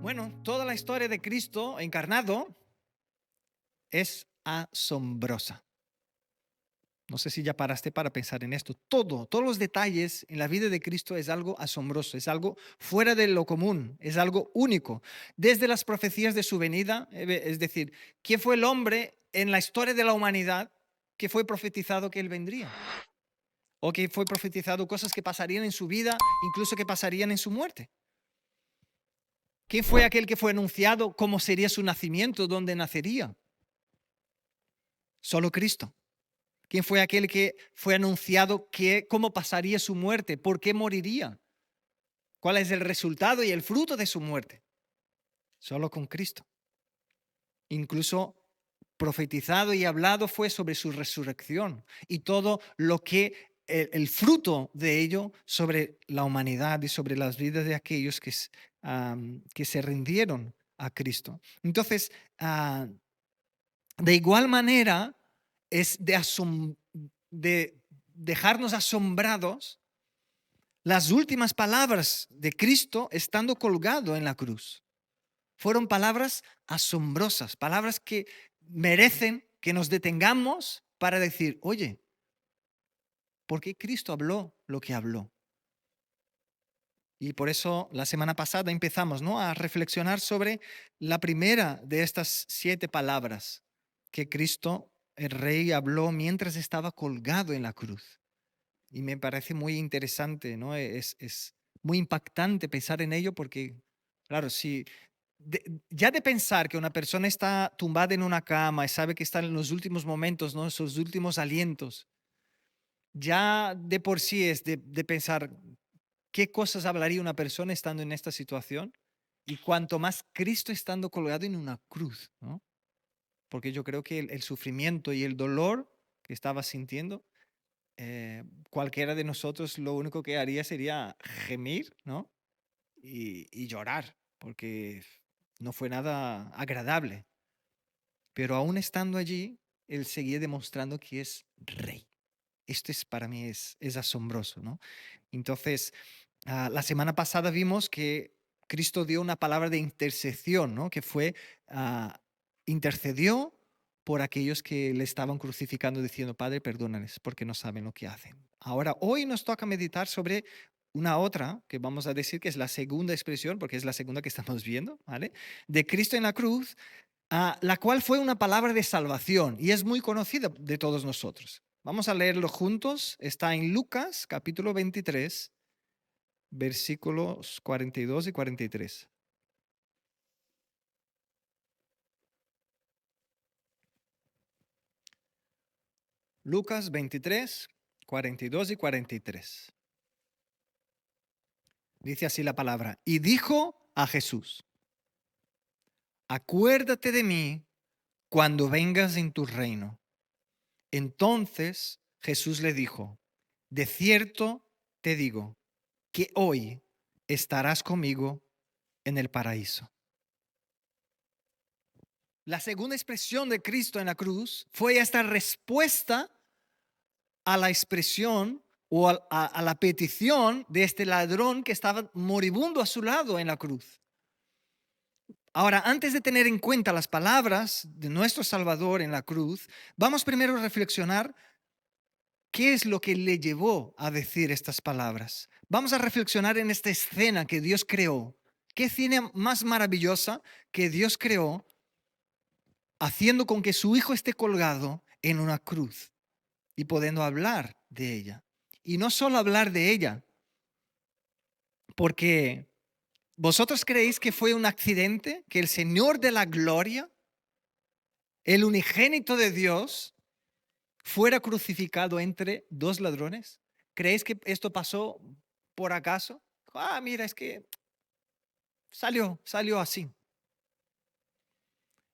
Bueno, toda la historia de Cristo encarnado es asombrosa. No sé si ya paraste para pensar en esto. Todos los detalles en la vida de Cristo es algo asombroso, es algo fuera de lo común, es algo único. Desde las profecías de su venida, es decir, ¿quién fue el hombre en la historia de la humanidad que fue profetizado que él vendría? O que fue profetizado cosas que pasarían en su vida, incluso que pasarían en su muerte. ¿Quién fue aquel que fue anunciado cómo sería su nacimiento, dónde nacería? Solo Cristo. ¿Quién fue aquel que fue anunciado cómo pasaría su muerte? ¿Por qué moriría? ¿Cuál es el resultado y el fruto de su muerte? Solo con Cristo. Incluso profetizado y hablado fue sobre su resurrección y todo lo que el fruto de ello sobre la humanidad y sobre las vidas de aquellos que se rindieron a Cristo. Entonces, de igual manera, es de dejarnos asombrados las últimas palabras de Cristo estando colgado en la cruz. Fueron palabras asombrosas, palabras que merecen que nos detengamos para decir, oye, ¿por qué Cristo habló lo que habló? Y por eso la semana pasada empezamos, ¿no?, a reflexionar sobre la primera de estas 7 palabras que Cristo, el Rey, habló mientras estaba colgado en la cruz. Y me parece muy interesante, ¿no? Es muy impactante pensar en ello porque, claro, si ya de pensar que una persona está tumbada en una cama y sabe que está en los últimos momentos, ¿no?, sus últimos alientos, ya de por sí es de pensar qué cosas hablaría una persona estando en esta situación y cuanto más Cristo estando colgado en una cruz, ¿no? Porque yo creo que el sufrimiento y el dolor que estaba sintiendo, cualquiera de nosotros lo único que haría sería gemir, ¿no? Y llorar, porque no fue nada agradable. Pero aún estando allí, él seguía demostrando que es rey. Esto es para mí es asombroso, ¿no? Entonces, la semana pasada vimos que Cristo dio una palabra de intercesión, ¿no? Que fue, intercedió por aquellos que le estaban crucificando diciendo, Padre, perdónales porque no saben lo que hacen. Ahora, hoy nos toca meditar sobre una otra, que vamos a decir que es la segunda expresión, porque es la segunda que estamos viendo, ¿vale? De Cristo en la cruz, la cual fue una palabra de salvación y es muy conocida de todos nosotros. Vamos a leerlo juntos. Está en Lucas capítulo 23, versículos 42 y 43. Lucas 23, 42 y 43. Dice así la palabra. Y dijo a Jesús, acuérdate de mí cuando vengas en tu reino. Entonces Jesús le dijo, de cierto te digo que hoy estarás conmigo en el paraíso. La segunda expresión de Cristo en la cruz fue esta respuesta a la expresión o a la petición de este ladrón que estaba moribundo a su lado en la cruz. Ahora, antes de tener en cuenta las palabras de nuestro Salvador en la cruz, vamos primero a reflexionar qué es lo que le llevó a decir estas palabras. Vamos a reflexionar en esta escena que Dios creó. ¿Qué escena más maravillosa que Dios creó haciendo con que su hijo esté colgado en una cruz y pudiendo hablar de ella? Y no solo hablar de ella, porque vosotros creéis que fue un accidente, que el Señor de la gloria, el unigénito de Dios, fuera crucificado entre dos ladrones. ¿Creéis que esto pasó por acaso? Mira, es que salió así.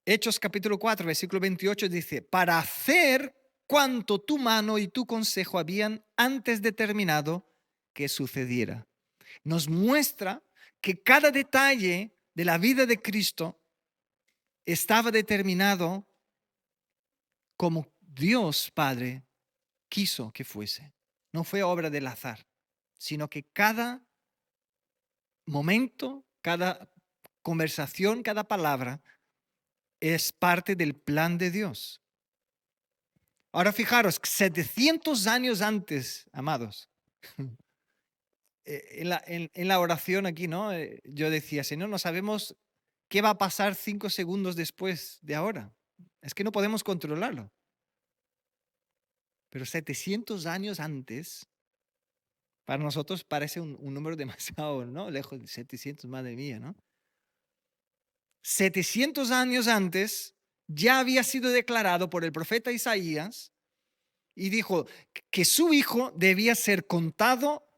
Hechos capítulo 4, versículo 28 dice, para hacer cuanto tu mano y tu consejo habían antes determinado que sucediera. Nos muestra que cada detalle de la vida de Cristo estaba determinado como Dios Padre quiso que fuese. No fue obra del azar, sino que cada momento, cada conversación, cada palabra, es parte del plan de Dios. Ahora fijaros, 700 años antes, amados, en la oración aquí, ¿no? Yo decía, Señor, no sabemos qué va a pasar 5 segundos después de ahora. Es que no podemos controlarlo. Pero 700 años antes, para nosotros parece un número demasiado, ¿no? Lejos de 700, madre mía, ¿no? 700 años antes ya había sido declarado por el profeta Isaías y dijo que su hijo debía ser contado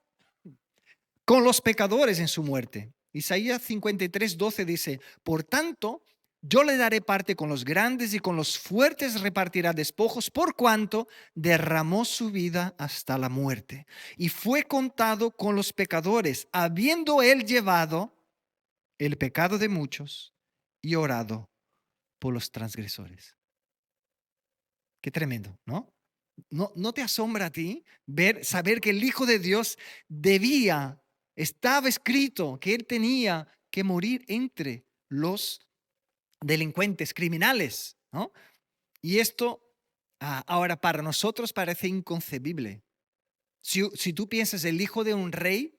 con los pecadores en su muerte. Isaías 53:12 dice, por tanto, yo le daré parte con los grandes y con los fuertes repartirá despojos, por cuanto derramó su vida hasta la muerte. Y fue contado con los pecadores, habiendo él llevado el pecado de muchos y orado por los transgresores. Qué tremendo, ¿no? ¿No te asombra a ti saber que el Hijo de Dios estaba escrito que él tenía que morir entre los delincuentes, criminales, ¿no? Y esto ahora para nosotros parece inconcebible. Si tú piensas el hijo de un rey,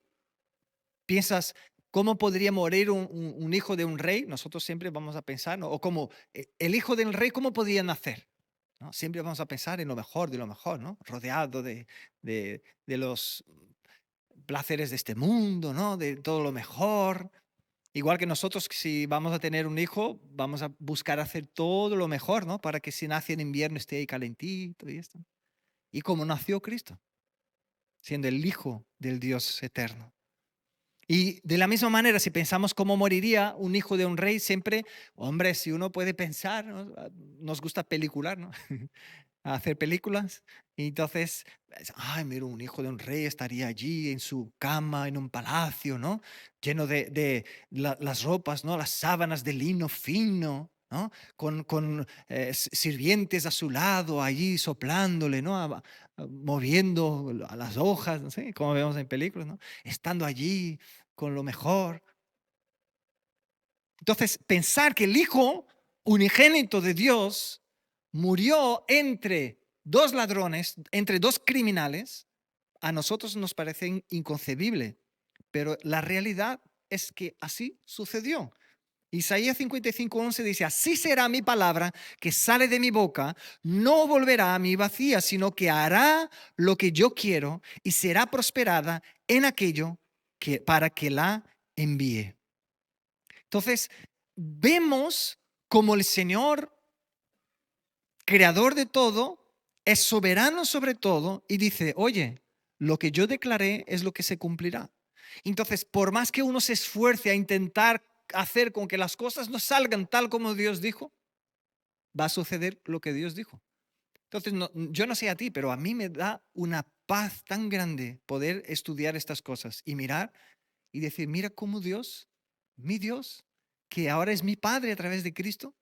piensas cómo podría morir un hijo de un rey, nosotros siempre vamos a pensar, ¿no? O como el hijo del rey, ¿cómo podría nacer? ¿No? Siempre vamos a pensar en lo mejor de lo mejor, ¿no? Rodeado de los placeres de este mundo, ¿no? De todo lo mejor. Igual que nosotros, si vamos a tener un hijo, vamos a buscar hacer todo lo mejor, ¿no? Para que si nace en invierno esté ahí calentito y esto. Y como nació Cristo, siendo el Hijo del Dios eterno. Y de la misma manera, si pensamos cómo moriría un hijo de un rey, siempre, hombre, si uno puede pensar, ¿no? Nos gusta pelicular, ¿no? Hacer películas. Y entonces, ay, mira, un hijo de un rey estaría allí en su cama, en un palacio, ¿no? Lleno de las ropas, ¿no? Las sábanas de lino fino, ¿no? Con sirvientes a su lado, allí soplándole, ¿no? Moviendo a las hojas, no sé, como vemos en películas, ¿no? Estando allí con lo mejor. Entonces, pensar que el Hijo unigénito de Dios murió entre dos ladrones, entre dos criminales, a nosotros nos parece inconcebible, pero la realidad es que así sucedió. Isaías 55:11 dice, así será mi palabra que sale de mi boca, no volverá a mí vacía, sino que hará lo que yo quiero y será prosperada en aquello para que la envíe. Entonces, vemos como el Señor, creador de todo, es soberano sobre todo y dice, oye, lo que yo declaré es lo que se cumplirá. Entonces, por más que uno se esfuerce a intentar hacer con que las cosas no salgan tal como Dios dijo, va a suceder lo que Dios dijo. Entonces, yo no sé a ti, pero a mí me da una paz tan grande poder estudiar estas cosas y mirar y decir, mira cómo Dios, mi Dios, que ahora es mi Padre a través de Cristo,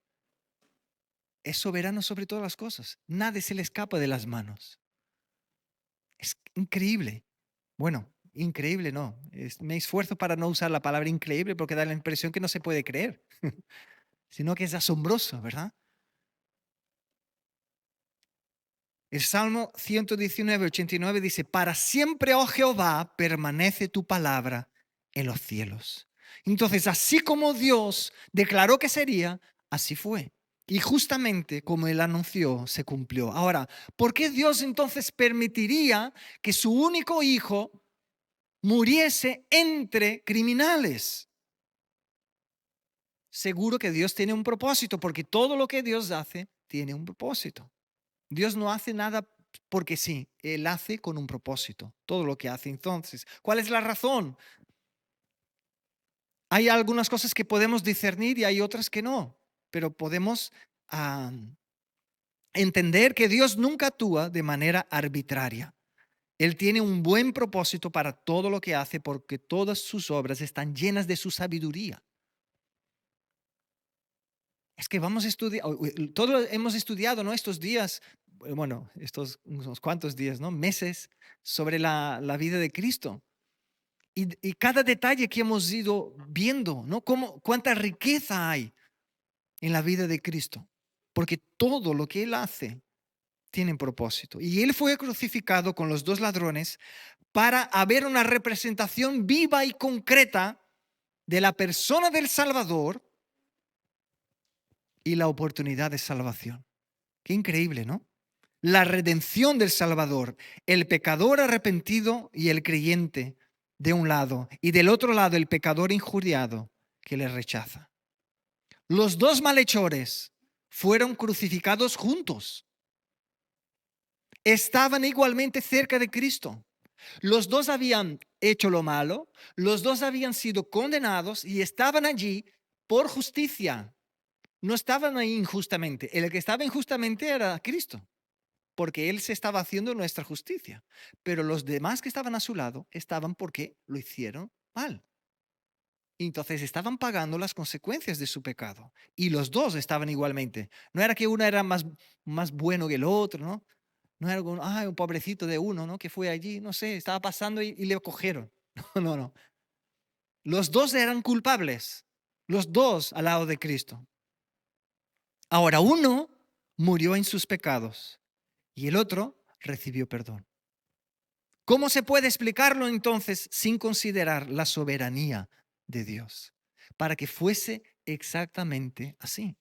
es soberano sobre todas las cosas. Nada se le escapa de las manos. Es increíble. Bueno, increíble no. Me esfuerzo para no usar la palabra increíble porque da la impresión que no se puede creer, sino que es asombroso, ¿verdad? El Salmo 119:89 dice, para siempre, oh Jehová, permanece tu palabra en los cielos. Entonces, así como Dios declaró que sería, así fue. Y justamente como él anunció, se cumplió. Ahora, ¿por qué Dios entonces permitiría que su único hijo muriese entre criminales? Seguro que Dios tiene un propósito, porque todo lo que Dios hace tiene un propósito. Dios no hace nada porque sí, Él hace con un propósito, todo lo que hace. Entonces, ¿cuál es la razón? Hay algunas cosas que podemos discernir y hay otras que no, pero podemos entender que Dios nunca actúa de manera arbitraria. Él tiene un buen propósito para todo lo que hace porque todas sus obras están llenas de su sabiduría. Es que vamos a estudiar, todo hemos estudiado, ¿no? Estos días, bueno, estos unos cuantos días, ¿no? Meses sobre la vida de Cristo. y cada detalle que hemos ido viendo, ¿no? Cuánta riqueza hay en la vida de Cristo. Porque todo lo que Él hace tiene un propósito. Y Él fue crucificado con los dos ladrones para haber una representación viva y concreta de la persona del Salvador y la oportunidad de salvación. Qué increíble, ¿no? La redención del Salvador, el pecador arrepentido y el creyente de un lado, y del otro lado el pecador injuriado que le rechaza. Los dos malhechores fueron crucificados juntos. Estaban igualmente cerca de Cristo. Los dos habían hecho lo malo, los dos habían sido condenados y estaban allí por justicia. No estaban ahí injustamente. El que estaba injustamente era Cristo, porque Él se estaba haciendo nuestra justicia. Pero los demás que estaban a su lado estaban porque lo hicieron mal. Entonces estaban pagando las consecuencias de su pecado. Y los dos estaban igualmente. No era que uno era más bueno que el otro, ¿no? No era un pobrecito de uno, ¿no? Que fue allí, no sé, estaba pasando y le cogieron. No, no, no. Los dos eran culpables. Los dos al lado de Cristo. Ahora, uno murió en sus pecados y el otro recibió perdón. ¿Cómo se puede explicarlo entonces sin considerar la soberanía de Dios? Para que fuese exactamente así.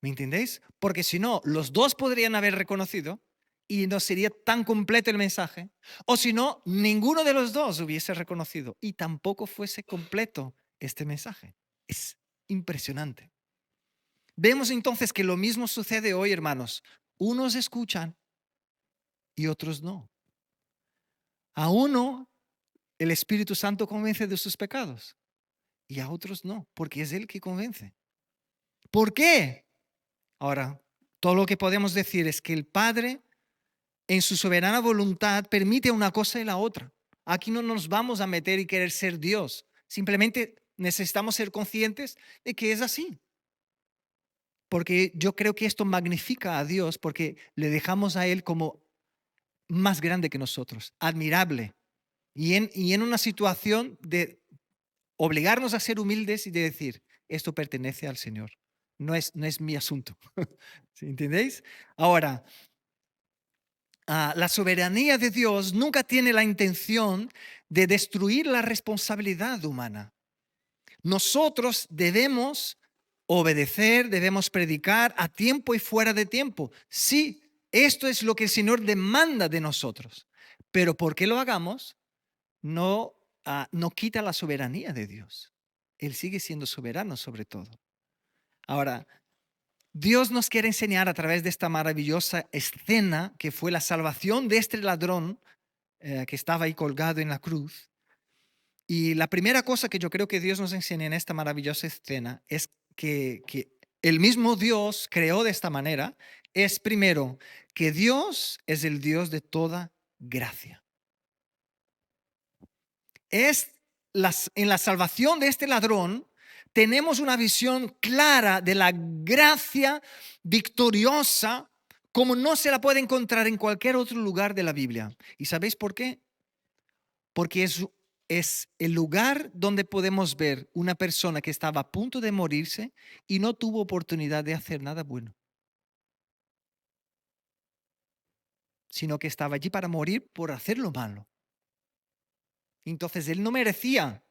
¿Me entendéis? Porque si no, los dos podrían haber reconocido y no sería tan completo el mensaje. O si no, ninguno de los dos hubiese reconocido y tampoco fuese completo este mensaje. Es impresionante. Vemos entonces que lo mismo sucede hoy, hermanos. Unos escuchan y otros no. A uno el Espíritu Santo convence de sus pecados y a otros no, porque es Él que convence. ¿Por qué? Ahora, todo lo que podemos decir es que el Padre, en su soberana voluntad, permite una cosa y la otra. Aquí no nos vamos a meter y querer ser Dios. Simplemente necesitamos ser conscientes de que es así. Porque yo creo que esto magnifica a Dios porque le dejamos a Él como más grande que nosotros, admirable. Y en una situación de obligarnos a ser humildes y de decir, esto pertenece al Señor, no es mi asunto. ¿Sí? ¿Entendéis? Ahora, la soberanía de Dios nunca tiene la intención de destruir la responsabilidad humana. Nosotros debemos obedecer, debemos predicar a tiempo y fuera de tiempo. Sí, esto es lo que el Señor demanda de nosotros. Pero porque lo hagamos, no quita la soberanía de Dios. Él sigue siendo soberano sobre todo. Ahora, Dios nos quiere enseñar a través de esta maravillosa escena que fue la salvación de este ladrón que estaba ahí colgado en la cruz. Y la primera cosa que yo creo que Dios nos enseña en esta maravillosa escena es que el mismo Dios creó de esta manera. Es primero que Dios es el Dios de toda gracia. En la salvación de este ladrón tenemos una visión clara de la gracia victoriosa como no se la puede encontrar en cualquier otro lugar de la Biblia. ¿Y sabéis por qué? Porque es el lugar donde podemos ver una persona que estaba a punto de morirse y no tuvo oportunidad de hacer nada bueno, sino que estaba allí para morir por hacer lo malo. Entonces él no merecía.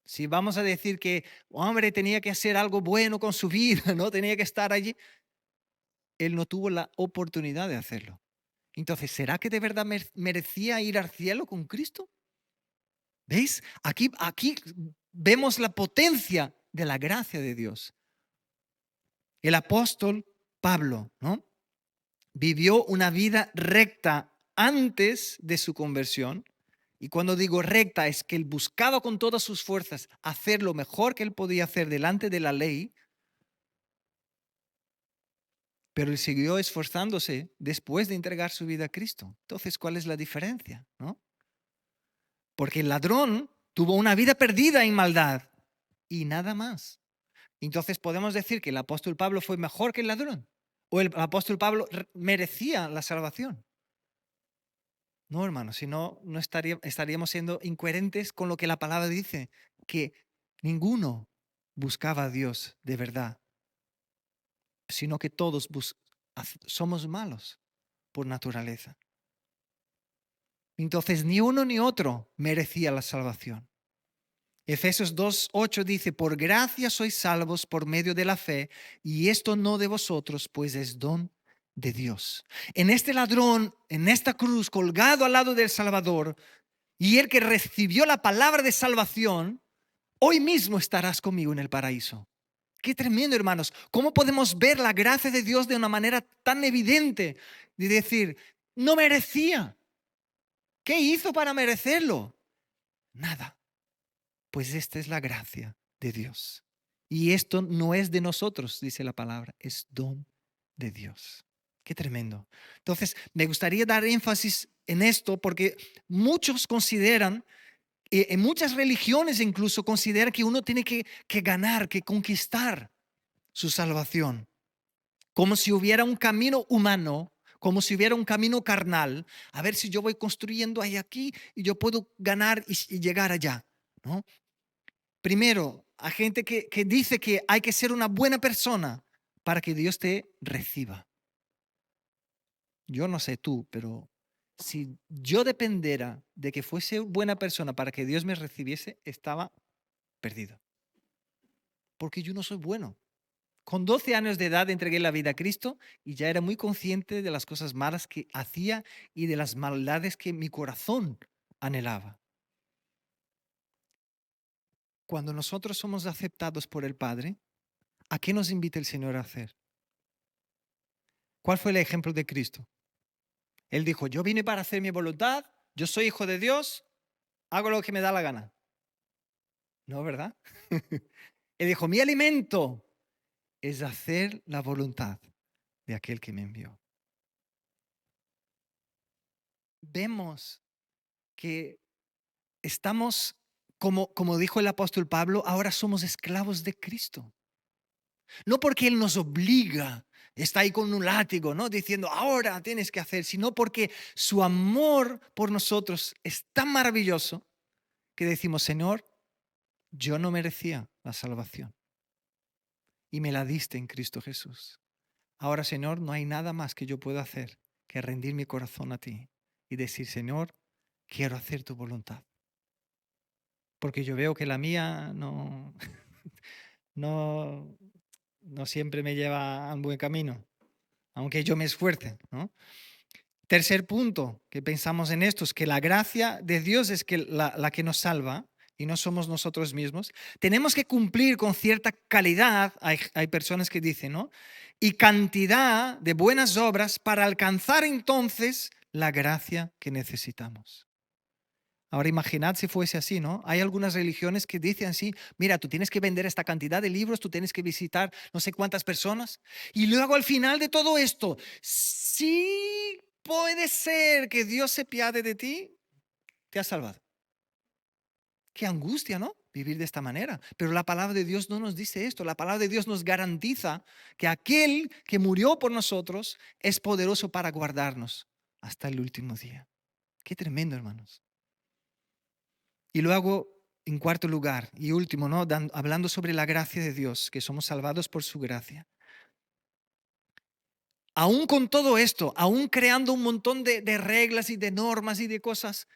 Si vamos a decir que, hombre, tenía que hacer algo bueno con su vida, no tenía que estar allí, él no tuvo la oportunidad de hacerlo. Entonces, ¿será que de verdad merecía ir al cielo con Cristo? ¿Veis? Aquí vemos la potencia de la gracia de Dios. El apóstol Pablo, ¿no? Vivió una vida recta antes de su conversión. Y cuando digo recta es que él buscaba con todas sus fuerzas hacer lo mejor que él podía hacer delante de la ley, pero él siguió esforzándose después de entregar su vida a Cristo. Entonces, ¿cuál es la diferencia? ¿No? Porque el ladrón tuvo una vida perdida en maldad y nada más. Entonces, ¿podemos decir que el apóstol Pablo fue mejor que el ladrón? ¿O el apóstol Pablo merecía la salvación? No, hermanos, si no, estaríamos siendo incoherentes con lo que la palabra dice, que ninguno buscaba a Dios de verdad, sino que todos somos malos por naturaleza. Entonces, ni uno ni otro merecía la salvación. Efesios 2:8 dice, por gracia sois salvos por medio de la fe, y esto no de vosotros, pues es don de Dios. En este ladrón, en esta cruz, colgado al lado del Salvador, y el que recibió la palabra de salvación, hoy mismo estarás conmigo en el paraíso. Qué tremendo, hermanos. ¿Cómo podemos ver la gracia de Dios de una manera tan evidente? De decir, no merecía. ¿Qué hizo para merecerlo? Nada. Pues esta es la gracia de Dios. Y esto no es de nosotros, dice la palabra, es don de Dios. Qué tremendo. Entonces, me gustaría dar énfasis en esto porque muchos consideran, en muchas religiones incluso, consideran que uno tiene que ganar, que conquistar su salvación. Como si hubiera un camino humano, como si hubiera un camino carnal. A ver si yo voy construyendo ahí aquí y yo puedo ganar y llegar allá, ¿no? Primero, a gente que dice que hay que ser una buena persona para que Dios te reciba. Yo no sé tú, pero si yo dependiera de que fuese buena persona para que Dios me recibiese, estaba perdido. Porque yo no soy bueno. Con 12 años de edad entregué la vida a Cristo y ya era muy consciente de las cosas malas que hacía y de las maldades que mi corazón anhelaba. Cuando nosotros somos aceptados por el Padre, ¿a qué nos invita el Señor a hacer? ¿Cuál fue el ejemplo de Cristo? Él dijo, yo vine para hacer mi voluntad, yo soy hijo de Dios, hago lo que me da la gana. No, ¿verdad? Él dijo, mi alimento es hacer la voluntad de aquel que me envió. Vemos que estamos, como dijo el apóstol Pablo, ahora somos esclavos de Cristo. No porque Él nos obliga, está ahí con un látigo, ¿no? Diciendo, ahora tienes que hacer, sino porque su amor por nosotros es tan maravilloso que decimos, Señor, yo no merecía la salvación y me la diste en Cristo Jesús. Ahora, Señor, no hay nada más que yo pueda hacer que rendir mi corazón a ti y decir, Señor, quiero hacer tu voluntad. Porque yo veo que la mía no, no siempre me lleva a un buen camino, aunque yo me esfuerce, ¿no? Tercer punto que pensamos en esto es que la gracia de Dios es que la que nos salva y no somos nosotros mismos. Tenemos que cumplir con cierta calidad, hay personas que dicen, ¿no? Y cantidad de buenas obras para alcanzar entonces la gracia que necesitamos. Ahora imaginad si fuese así, ¿no? Hay algunas religiones que dicen así, mira, tú tienes que vender esta cantidad de libros, tú tienes que visitar no sé cuántas personas. Y luego al final de todo esto, sí puede ser que Dios se piade de ti, te ha salvado. Qué angustia, ¿no? Vivir de esta manera. Pero la palabra de Dios no nos dice esto. La palabra de Dios nos garantiza que aquel que murió por nosotros es poderoso para guardarnos hasta el último día. Qué tremendo, hermanos. Y luego, en cuarto lugar y último, ¿no? Hablando sobre la gracia de Dios, que somos salvados por su gracia. Aún con todo esto, aún creando un montón de reglas y de normas y de cosas,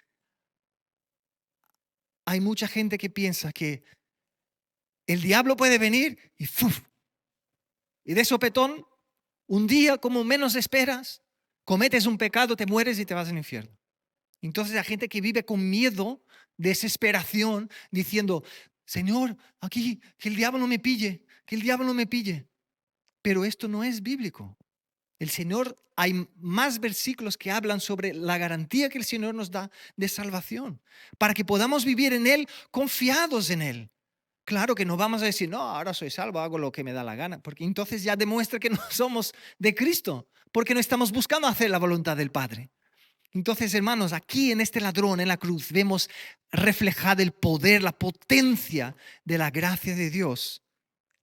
hay mucha gente que piensa que el diablo puede venir y ¡fuf! Y de sopetón, un día como menos esperas, cometes un pecado, te mueres y te vas al infierno. Entonces hay gente que vive con miedo, desesperación, diciendo, Señor, aquí, que el diablo no me pille, que el diablo no me pille. Pero esto no es bíblico. El Señor, hay más versículos que hablan sobre la garantía que el Señor nos da de salvación, para que podamos vivir en Él confiados en Él. Claro que no vamos a decir, no, ahora soy salvo, hago lo que me da la gana, porque entonces ya demuestra que no somos de Cristo, porque no estamos buscando hacer la voluntad del Padre. Entonces, hermanos, aquí en este ladrón, en la cruz, vemos reflejado el poder, la potencia de la gracia de Dios,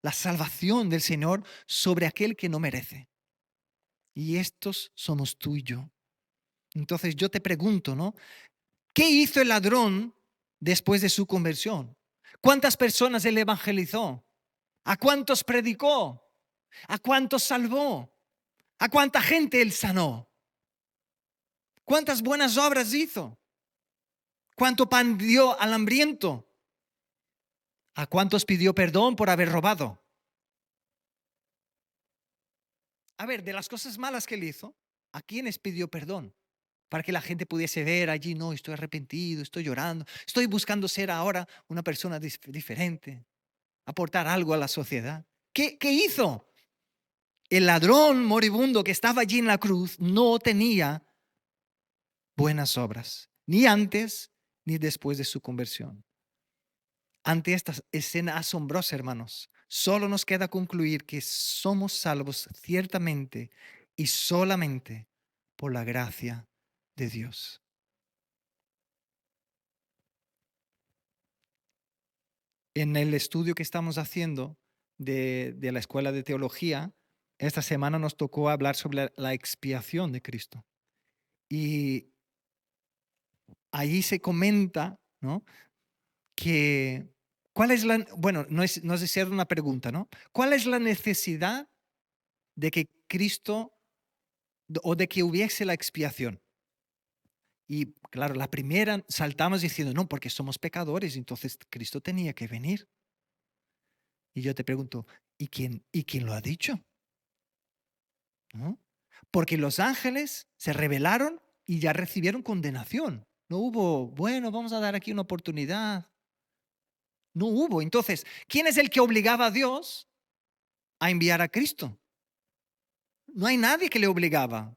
la salvación del Señor sobre aquel que no merece. Y estos somos tú y yo. Entonces yo te pregunto, ¿no? ¿Qué hizo el ladrón después de su conversión? ¿Cuántas personas él evangelizó? ¿A cuántos predicó? ¿A cuántos salvó? ¿A cuánta gente él sanó? ¿Cuántas buenas obras hizo? ¿Cuánto pan dio al hambriento? ¿A cuántos pidió perdón por haber robado? A ver, de las cosas malas que él hizo, ¿a quiénes pidió perdón? Para que la gente pudiese ver allí, no, estoy arrepentido, estoy llorando, estoy buscando ser ahora una persona diferente, aportar algo a la sociedad. ¿Qué hizo? El ladrón moribundo que estaba allí en la cruz no tenía buenas obras, ni antes ni después de su conversión. Ante esta escena asombrosa, hermanos, solo nos queda concluir que somos salvos ciertamente y solamente por la gracia de Dios. En el estudio que estamos haciendo de la Escuela de Teología, esta semana nos tocó hablar sobre la expiación de Cristo. Y allí se comenta, ¿no? Que, ¿cuál es la, bueno, no es decir una pregunta, ¿no? ¿Cuál es la necesidad de que Cristo o de que hubiese la expiación? Y claro, la primera saltamos diciendo, no, porque somos pecadores, entonces Cristo tenía que venir. Y yo te pregunto, ¿y quién lo ha dicho? ¿No? Porque los ángeles se rebelaron y ya recibieron condenación. No hubo, bueno, vamos a dar aquí una oportunidad. No hubo. Entonces, ¿quién es el que obligaba a Dios a enviar a Cristo? No hay nadie que le obligaba.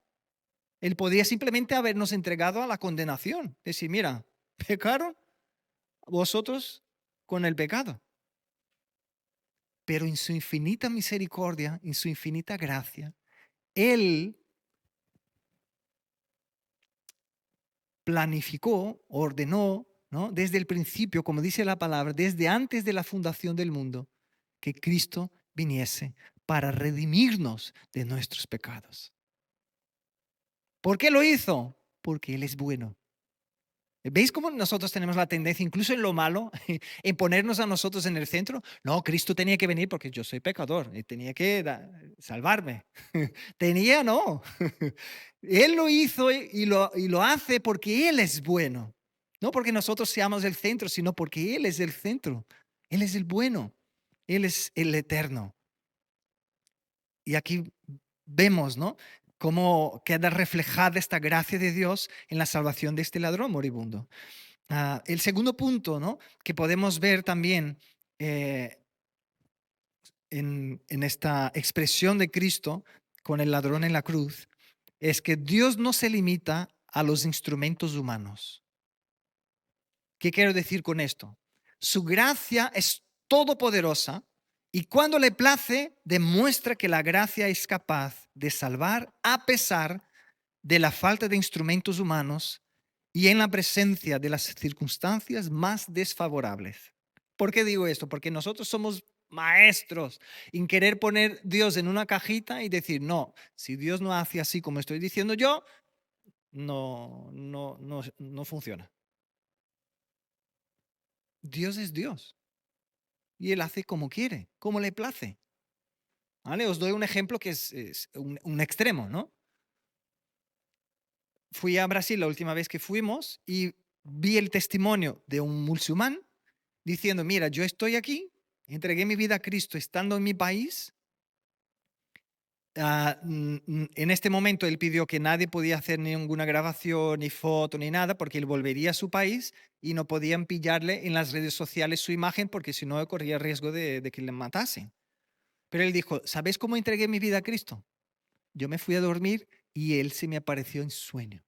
Él podía simplemente habernos entregado a la condenación. Decir, mira, pecaron vosotros con el pecado. Pero en su infinita misericordia, en su infinita gracia, Él planificó, ordenó, ¿no? Desde el principio, como dice la palabra, desde antes de la fundación del mundo, que Cristo viniese para redimirnos de nuestros pecados. ¿Por qué lo hizo? Porque Él es bueno. ¿Veis cómo nosotros tenemos la tendencia, incluso en lo malo, en ponernos a nosotros en el centro? No, Cristo tenía que venir porque yo soy pecador y tenía que salvarme. Tenía, no. Él lo hizo y lo hace porque Él es bueno. No porque nosotros seamos el centro, sino porque Él es el centro. Él es el bueno. Él es el eterno. Y aquí vemos, ¿no? Cómo queda reflejada esta gracia de Dios en la salvación de este ladrón moribundo. El segundo punto, ¿no? Que podemos ver también eh, en esta expresión de Cristo con el ladrón en la cruz es que Dios no se limita a los instrumentos humanos. ¿Qué quiero decir con esto? Su gracia es todopoderosa y cuando le place demuestra que la gracia es capaz de salvar a pesar de la falta de instrumentos humanos y en la presencia de las circunstancias más desfavorables. ¿Por qué digo esto? Porque nosotros somos maestros en querer poner Dios en una cajita y decir, no, si Dios no hace así como estoy diciendo yo, no funciona. Dios es Dios y Él hace como quiere, como le place. ¿Vale? Os doy un ejemplo que es un extremo, ¿no? Fui a Brasil la última vez que fuimos y vi el testimonio de un musulmán diciendo, mira, yo estoy aquí, entregué mi vida a Cristo estando en mi país. En este momento él pidió que nadie podía hacer ninguna grabación, ni foto, ni nada, porque él volvería a su país y no podían pillarle en las redes sociales su imagen porque si no corría riesgo de que le matasen. Pero él dijo, ¿sabéis cómo entregué mi vida a Cristo? Yo me fui a dormir y él se me apareció en sueño.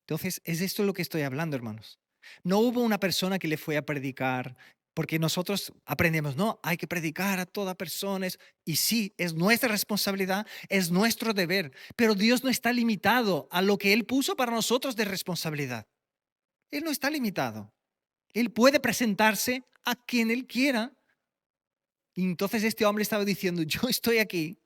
Entonces, es esto lo que estoy hablando, hermanos. No hubo una persona que le fue a predicar, porque nosotros aprendemos, no, hay que predicar a toda persona. Y sí, es nuestra responsabilidad, es nuestro deber, pero Dios no está limitado a lo que Él puso para nosotros de responsabilidad. Él no está limitado. Él puede presentarse a quien Él quiera. Y entonces este hombre estaba diciendo, yo estoy aquí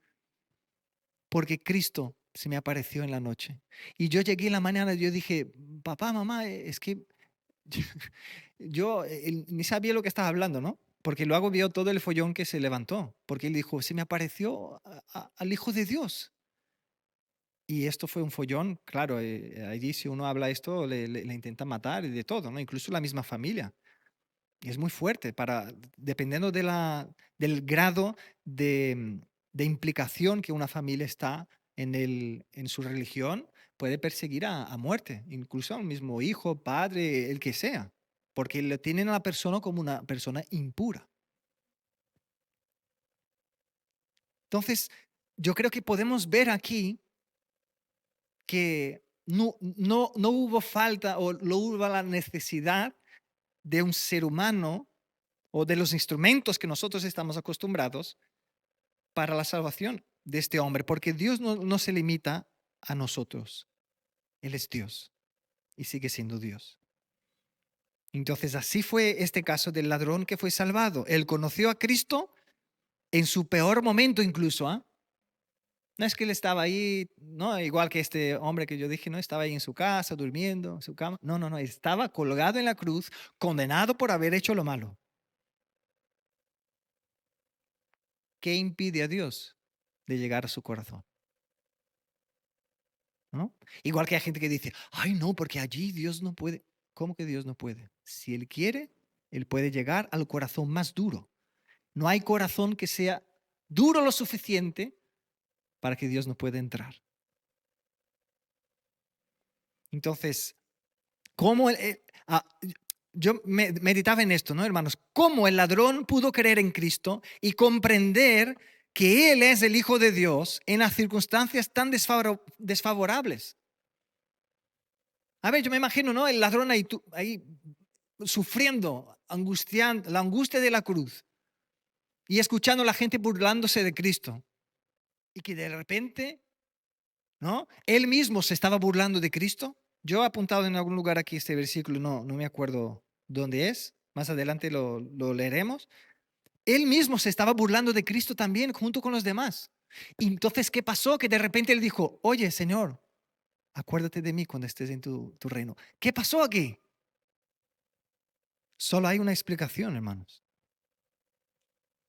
porque Cristo se me apareció en la noche. Y yo llegué en la mañana y yo dije, papá, mamá, es que yo ni sabía lo que estaba hablando, ¿no? Porque luego vio todo el follón que se levantó, porque él dijo, se me apareció al Hijo de Dios. Y esto fue un follón, claro, allí si uno habla esto le intenta matar y de todo, ¿no? Incluso la misma familia. Y es muy fuerte dependiendo del grado de implicación que una familia está en su religión, puede perseguir a muerte, incluso al mismo hijo, padre, el que sea, porque le tienen a la persona como una persona impura. Entonces, yo creo que podemos ver aquí que no hubo falta o no hubo la necesidad de un ser humano o de los instrumentos que nosotros estamos acostumbrados para la salvación de este hombre, porque Dios no se limita a nosotros. Él es Dios y sigue siendo Dios. Entonces, así fue este caso del ladrón que fue salvado. Él conoció a Cristo en su peor momento incluso. No es que él estaba ahí, no, igual que este hombre que yo dije, no estaba ahí en su casa, durmiendo, en su cama. No, no, no, estaba colgado en la cruz, condenado por haber hecho lo malo. ¿Qué impide a Dios de llegar a su corazón? ¿No? Igual que hay gente que dice, ay no, porque allí Dios no puede. ¿Cómo que Dios no puede? Si Él quiere, Él puede llegar al corazón más duro. No hay corazón que sea duro lo suficiente para que Dios no pueda entrar. Entonces, ¿cómo yo meditaba en esto, ¿no, hermanos? ¿Cómo el ladrón pudo creer en Cristo y comprender que Él es el Hijo de Dios en las circunstancias tan desfavorables? A ver, yo me imagino, ¿no? El ladrón ahí sufriendo, angustiando, la angustia de la cruz y escuchando a la gente burlándose de Cristo. Y que de repente, ¿no? Él mismo se estaba burlando de Cristo. Yo he apuntado en algún lugar aquí este versículo, no me acuerdo dónde es. Más adelante lo leeremos. Él mismo se estaba burlando de Cristo también junto con los demás. Y entonces, ¿qué pasó? Que de repente él dijo, oye, Señor, acuérdate de mí cuando estés en tu reino. ¿Qué pasó aquí? Solo hay una explicación, hermanos.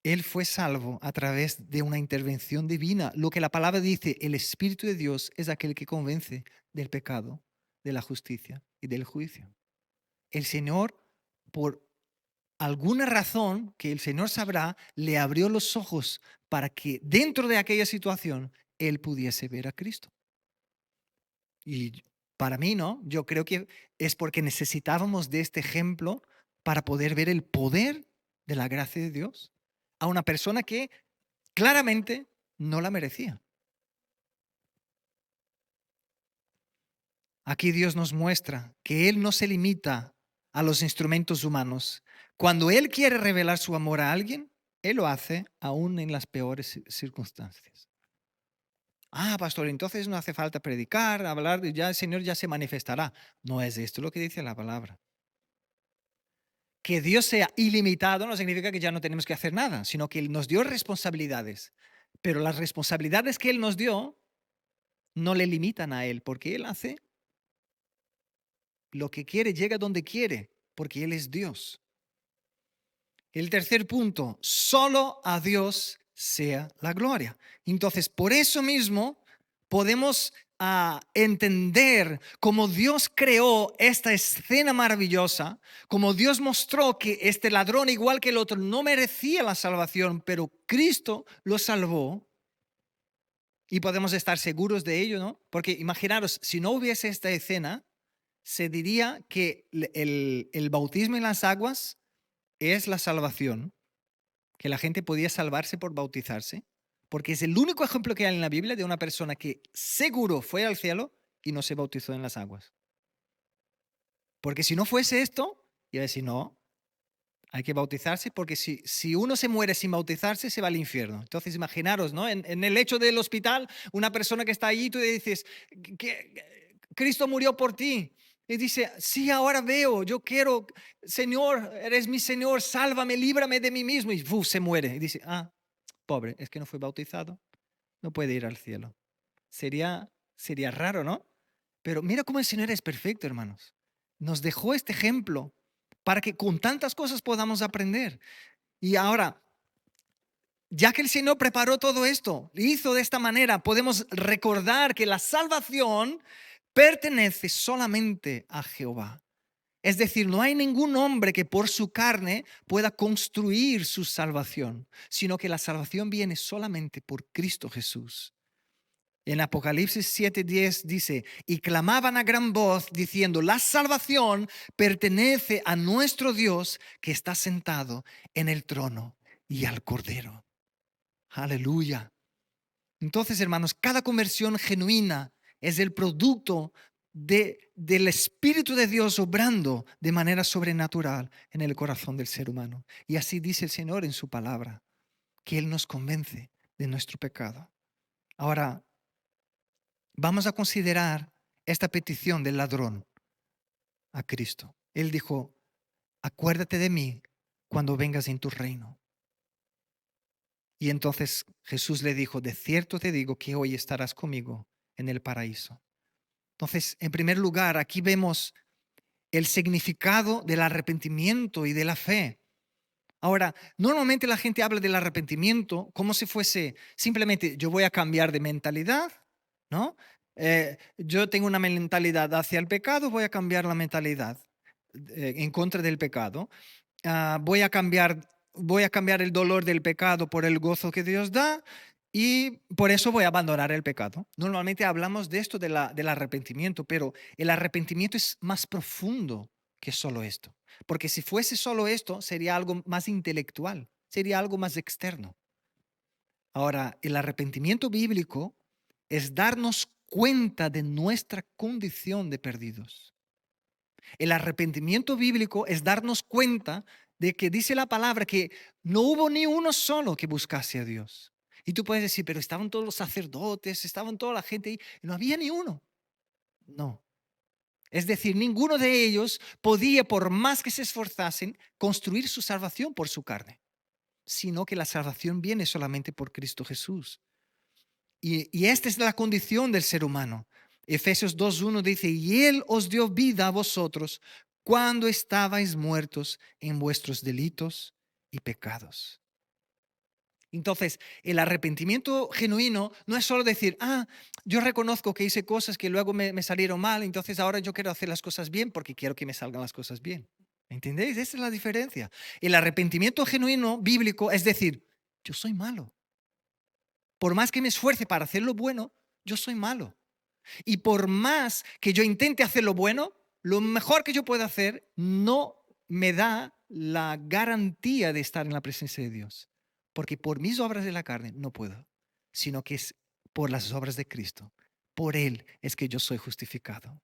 Él fue salvo a través de una intervención divina. Lo que la palabra dice, el Espíritu de Dios es aquel que convence del pecado, de la justicia y del juicio. El Señor, por alguna razón que el Señor sabrá, le abrió los ojos para que dentro de aquella situación él pudiese ver a Cristo. Y para mí, ¿no? Yo creo que es porque necesitábamos de este ejemplo para poder ver el poder de la gracia de Dios a una persona que claramente no la merecía. Aquí Dios nos muestra que Él no se limita a los instrumentos humanos. Cuando Él quiere revelar su amor a alguien, Él lo hace aún en las peores circunstancias. Ah, pastor, entonces no hace falta predicar, hablar, ya el Señor ya se manifestará. No es esto lo que dice la palabra. Que Dios sea ilimitado no significa que ya no tenemos que hacer nada, sino que Él nos dio responsabilidades. Pero las responsabilidades que Él nos dio no le limitan a Él, porque Él hace lo que quiere, llega donde quiere, porque Él es Dios. El tercer punto, solo a Dios sea la gloria. Entonces, por eso mismo podemos entender cómo Dios creó esta escena maravillosa, como Dios mostró que este ladrón, igual que el otro, no merecía la salvación, pero Cristo lo salvó. Y podemos estar seguros de ello, ¿no? Porque imaginaros, si no hubiese esta escena, se diría que el bautismo en las aguas es la salvación, que la gente podía salvarse por bautizarse, porque es el único ejemplo que hay en la Biblia de una persona que seguro fue al cielo y no se bautizó en las aguas. Porque si no fuese esto, iba a decir, no, hay que bautizarse porque si uno se muere sin bautizarse, se va al infierno. Entonces, imaginaros, ¿no? En el lecho del hospital, una persona que está allí, tú le dices, que Cristo murió por ti. Y dice, sí, ahora veo, yo quiero, Señor, eres mi Señor, sálvame, líbrame de mí mismo. Y se muere. Y dice, pobre, es que no fue bautizado, no puede ir al cielo. Sería Sería raro, ¿no? Pero mira cómo el Señor es perfecto, hermanos. Nos dejó este ejemplo para que con tantas cosas podamos aprender. Y ahora, ya que el Señor preparó todo esto, hizo de esta manera, podemos recordar que la salvación pertenece solamente a Jehová. Es decir, no hay ningún hombre que por su carne pueda construir su salvación, sino que la salvación viene solamente por Cristo Jesús. En Apocalipsis 7:10 dice, y clamaban a gran voz diciendo, la salvación pertenece a nuestro Dios que está sentado en el trono y al Cordero. Aleluya. Entonces, hermanos, cada conversión genuina es el producto del Espíritu de Dios obrando de manera sobrenatural en el corazón del ser humano. Y así dice el Señor en su palabra, que Él nos convence de nuestro pecado. Ahora, vamos a considerar esta petición del ladrón a Cristo. Él dijo, acuérdate de mí cuando vengas en tu reino. Y entonces Jesús le dijo, de cierto te digo que hoy estarás conmigo en el paraíso. Entonces, en primer lugar, aquí vemos el significado del arrepentimiento y de la fe. Ahora, normalmente la gente habla del arrepentimiento como si fuese simplemente yo voy a cambiar de mentalidad, ¿no? Yo tengo una mentalidad hacia el pecado, voy a cambiar la mentalidad en contra del pecado. Voy a cambiar el dolor del pecado por el gozo que Dios da y por eso voy a abandonar el pecado. Normalmente hablamos de esto del arrepentimiento, pero el arrepentimiento es más profundo que solo esto. Porque si fuese solo esto, sería algo más intelectual, sería algo más externo. Ahora, el arrepentimiento bíblico es darnos cuenta de nuestra condición de perdidos. El arrepentimiento bíblico es darnos cuenta de que dice la palabra que no hubo ni uno solo que buscase a Dios. Y tú puedes decir, pero estaban todos los sacerdotes, estaban toda la gente ahí, y no había ni uno. No. Es decir, ninguno de ellos podía, por más que se esforzasen, construir su salvación por su carne, sino que la salvación viene solamente por Cristo Jesús. Y esta es la condición del ser humano. Efesios 2:1 dice, y Él os dio vida a vosotros cuando estabais muertos en vuestros delitos y pecados. Entonces, el arrepentimiento genuino no es solo decir, yo reconozco que hice cosas que luego me salieron mal, entonces ahora yo quiero hacer las cosas bien porque quiero que me salgan las cosas bien. ¿Entendéis? Esa es la diferencia. El arrepentimiento genuino bíblico es decir, yo soy malo. Por más que me esfuerce para hacer lo bueno, yo soy malo. Y por más que yo intente hacer lo bueno, lo mejor que yo pueda hacer no me da la garantía de estar en la presencia de Dios. Porque por mis obras de la carne no puedo, sino que es por las obras de Cristo. Por Él es que yo soy justificado.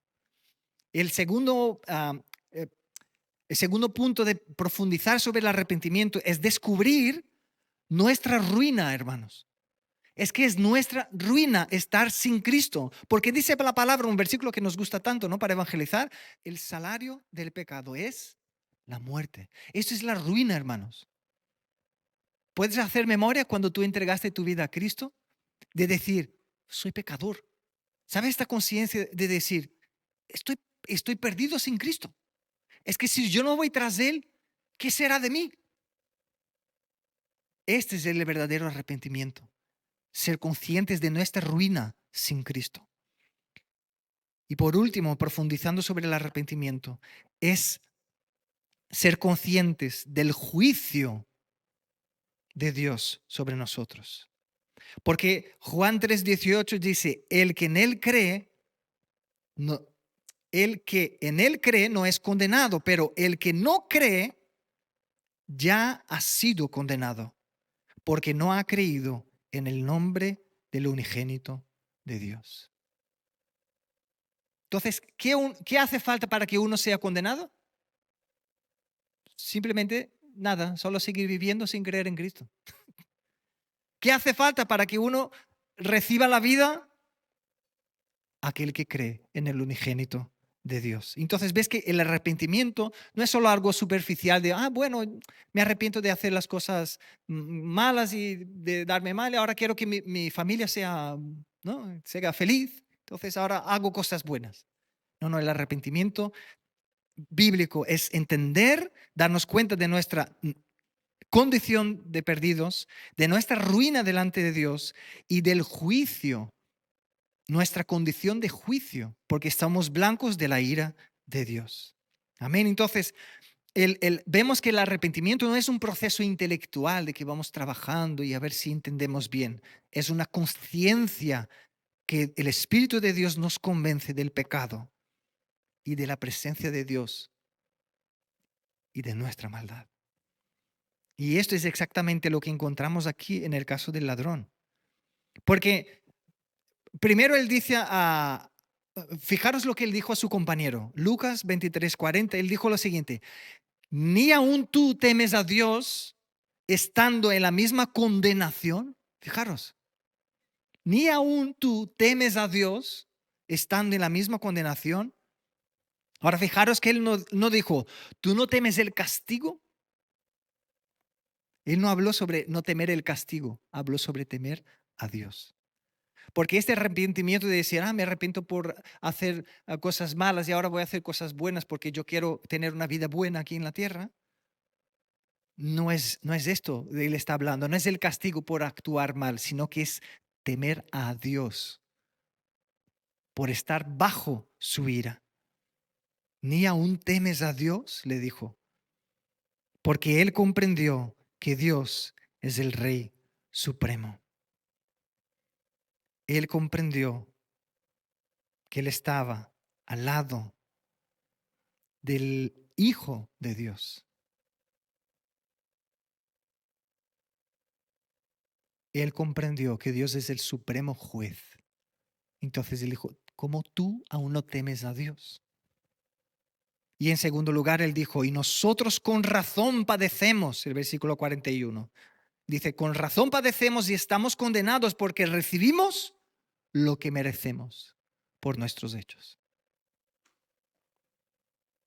El segundo, eh, el segundo punto de profundizar sobre el arrepentimiento es descubrir nuestra ruina, hermanos. Es que es nuestra ruina estar sin Cristo. Porque dice la palabra, un versículo que nos gusta tanto, ¿no? Para evangelizar, el salario del pecado es la muerte. Esto es la ruina, hermanos. ¿Puedes hacer memoria cuando tú entregaste tu vida a Cristo? De decir, soy pecador. ¿Sabes esta conciencia de decir, estoy perdido sin Cristo? Es que si yo no voy tras Él, ¿qué será de mí? Este es el verdadero arrepentimiento. Ser conscientes de nuestra ruina sin Cristo. Y por último, profundizando sobre el arrepentimiento, es ser conscientes del juicio de Dios sobre nosotros. Porque Juan 3:18 dice, el que en él cree, no es condenado, pero el que no cree ya ha sido condenado, porque no ha creído en el nombre del unigénito de Dios. Entonces, ¿qué hace falta para que uno sea condenado? Simplemente nada, solo seguir viviendo sin creer en Cristo. ¿Qué hace falta para que uno reciba la vida? Aquel que cree en el unigénito de Dios. Entonces ves que el arrepentimiento no es solo algo superficial de, bueno, me arrepiento de hacer las cosas malas y de darme mal y ahora quiero que mi familia sea, ¿no? sea feliz. entonces ahora hago cosas buenas. No, no, el arrepentimiento bíblico es entender, darnos cuenta de nuestra condición de perdidos, de nuestra ruina delante de Dios y del juicio, nuestra condición de juicio, porque estamos blancos de la ira de Dios. Amén. Entonces, vemos que el arrepentimiento no es un proceso intelectual de que vamos trabajando y a ver si entendemos bien. Es una conciencia que el Espíritu de Dios nos convence del pecado y de la presencia de Dios y de nuestra maldad. Y esto es exactamente lo que encontramos aquí en el caso del ladrón. Porque primero él dice fijaros lo que él dijo a su compañero. Lucas 23:40, él dijo lo siguiente: ni aún tú temes a Dios estando en la misma condenación. Fijaros, ni aún tú temes a Dios estando en la misma condenación. Ahora fijaros que él no dijo, ¿tú no temes el castigo? Él no habló sobre no temer el castigo, habló sobre temer a Dios. Porque este arrepentimiento de decir, me arrepiento por hacer cosas malas y ahora voy a hacer cosas buenas porque yo quiero tener una vida buena aquí en la tierra, no es esto de él está hablando, no es el castigo por actuar mal, sino que es temer a Dios por estar bajo su ira. Ni aún temes a Dios, le dijo, porque él comprendió que Dios es el Rey Supremo. Él comprendió que él estaba al lado del Hijo de Dios. Él comprendió que Dios es el supremo juez. Entonces él dijo, ¿cómo tú aún no temes a Dios? Y en segundo lugar, él dijo, y nosotros con razón padecemos, el versículo 41. Dice, con razón padecemos y estamos condenados porque recibimos lo que merecemos por nuestros hechos.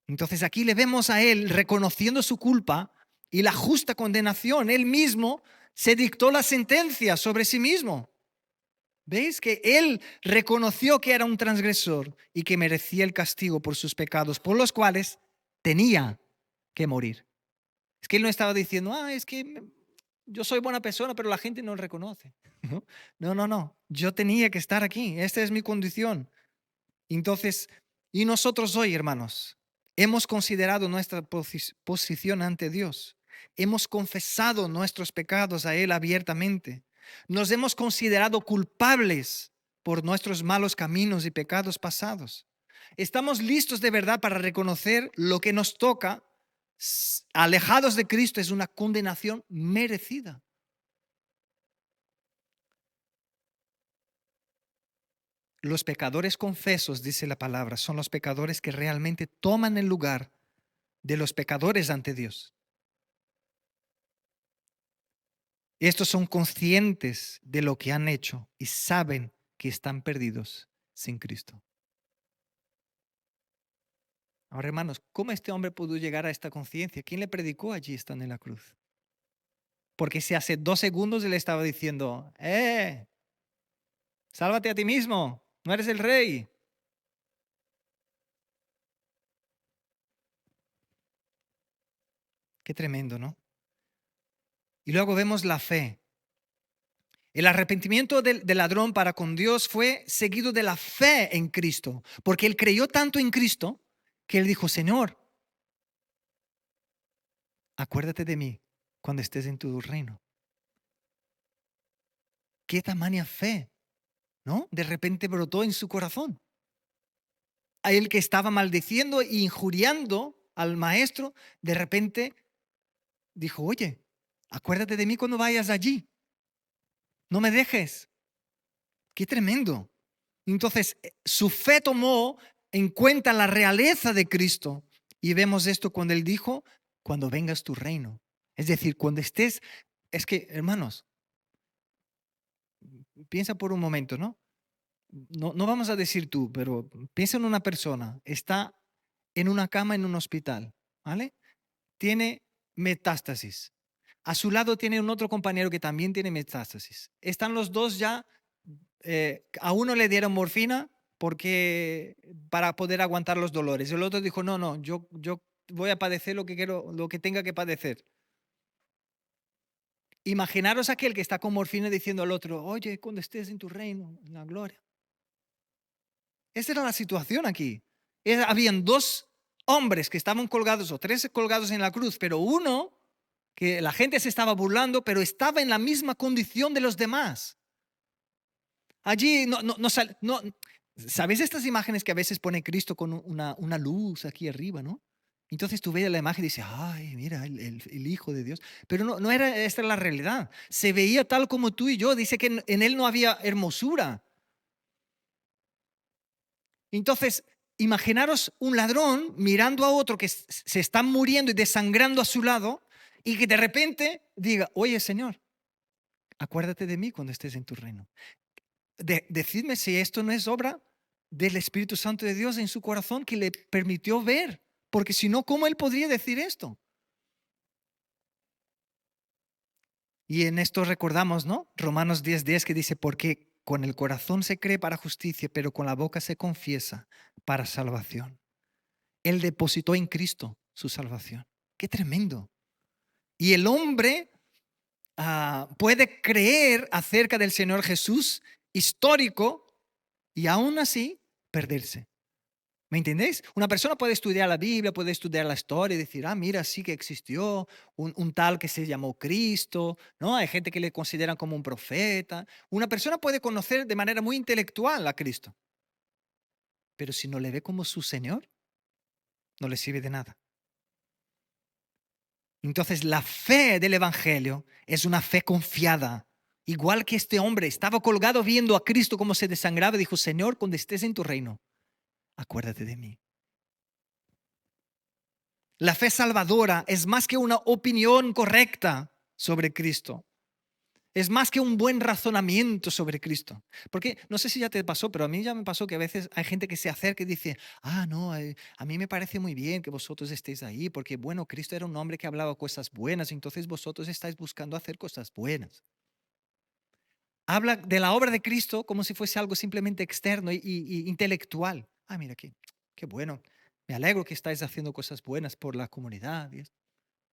Entonces aquí le vemos a él reconociendo su culpa y la justa condenación. Él mismo se dictó la sentencia sobre sí mismo. ¿Veis? Que él reconoció que era un transgresor y que merecía el castigo por sus pecados, por los cuales tenía que morir. Es que él no estaba diciendo, es que yo soy buena persona, pero la gente no lo reconoce. No. Yo tenía que estar aquí. Esta es mi condición. Entonces, y nosotros hoy, hermanos, hemos considerado nuestra posición ante Dios. Hemos confesado nuestros pecados a Él abiertamente. Nos hemos considerado culpables por nuestros malos caminos y pecados pasados. Estamos listos de verdad para reconocer lo que nos toca. Alejados de Cristo es una condenación merecida. Los pecadores confesos, dice la palabra, son los pecadores que realmente toman el lugar de los pecadores ante Dios. Estos son conscientes de lo que han hecho y saben que están perdidos sin Cristo. Ahora, hermanos, ¿cómo este hombre pudo llegar a esta conciencia? ¿Quién le predicó allí estando en la cruz? Porque si hace 2 segundos él estaba diciendo, sálvate a ti mismo, no eres el rey. Qué tremendo, ¿no? Y luego vemos la fe. El arrepentimiento del ladrón para con Dios fue seguido de la fe en Cristo, porque él creyó tanto en Cristo que él dijo, Señor, acuérdate de mí cuando estés en tu reino. Qué tamaña fe, ¿no? De repente brotó en su corazón. A él que estaba maldiciendo e injuriando al maestro, de repente dijo, oye, acuérdate de mí cuando vayas allí. No me dejes. Qué tremendo. Entonces, su fe tomó en cuenta la realeza de Cristo. Y vemos esto cuando él dijo, cuando vengas tu reino. Es decir, cuando estés, es que, hermanos, piensa por un momento, ¿no? No vamos a decir tú, pero piensa en una persona, está en una cama en un hospital, ¿vale? Tiene metástasis. A su lado tiene un otro compañero que también tiene metástasis. Están los dos ya, a uno le dieron morfina porque para poder aguantar los dolores. El otro dijo, no, no, yo voy a padecer lo que tenga que padecer. Imaginaros aquel que está con morfina diciendo al otro, oye, cuando estés en tu reino, en la gloria. Esa era la situación aquí. Habían dos hombres que estaban colgados o tres colgados en la cruz, pero uno que la gente se estaba burlando, pero estaba en la misma condición de los demás. Allí no, ¿sabéis estas imágenes que a veces pone Cristo con una luz aquí arriba, no? Entonces tú ves la imagen y dices, ay, mira, el Hijo de Dios. Pero no era esta la realidad. Se veía tal como tú y yo. Dice que en él no había hermosura. Entonces, imaginaros un ladrón mirando a otro que se está muriendo y desangrando a su lado y que de repente diga, oye, Señor, acuérdate de mí cuando estés en tu reino. Decidme si esto no es obra del Espíritu Santo de Dios en su corazón que le permitió ver, porque si no, ¿cómo él podría decir esto? Y en esto recordamos, ¿no? Romanos 10:10 que dice, porque con el corazón se cree para justicia, pero con la boca se confiesa para salvación. Él depositó en Cristo su salvación. ¡Qué tremendo! Y el hombre puede creer acerca del Señor Jesús histórico y aún así perderse. ¿Me entendéis? Una persona puede estudiar la Biblia, puede estudiar la historia y decir, mira, sí que existió un tal que se llamó Cristo, ¿no? Hay gente que le consideran como un profeta. Una persona puede conocer de manera muy intelectual a Cristo, pero si no le ve como su Señor, no le sirve de nada. Entonces, la fe del Evangelio es una fe confiada. Igual que este hombre estaba colgado viendo a Cristo como se desangraba y dijo, Señor, cuando estés en tu reino, acuérdate de mí. La fe salvadora es más que una opinión correcta sobre Cristo. Es más que un buen razonamiento sobre Cristo. Porque no sé si ya te pasó, pero a mí ya me pasó que a veces hay gente que se acerca y dice, no, a mí me parece muy bien que vosotros estéis ahí, porque bueno, Cristo era un hombre que hablaba cosas buenas, entonces vosotros estáis buscando hacer cosas buenas. Habla de la obra de Cristo como si fuese algo simplemente externo y intelectual. Mira, qué bueno. Me alegro que estáis haciendo cosas buenas por la comunidad.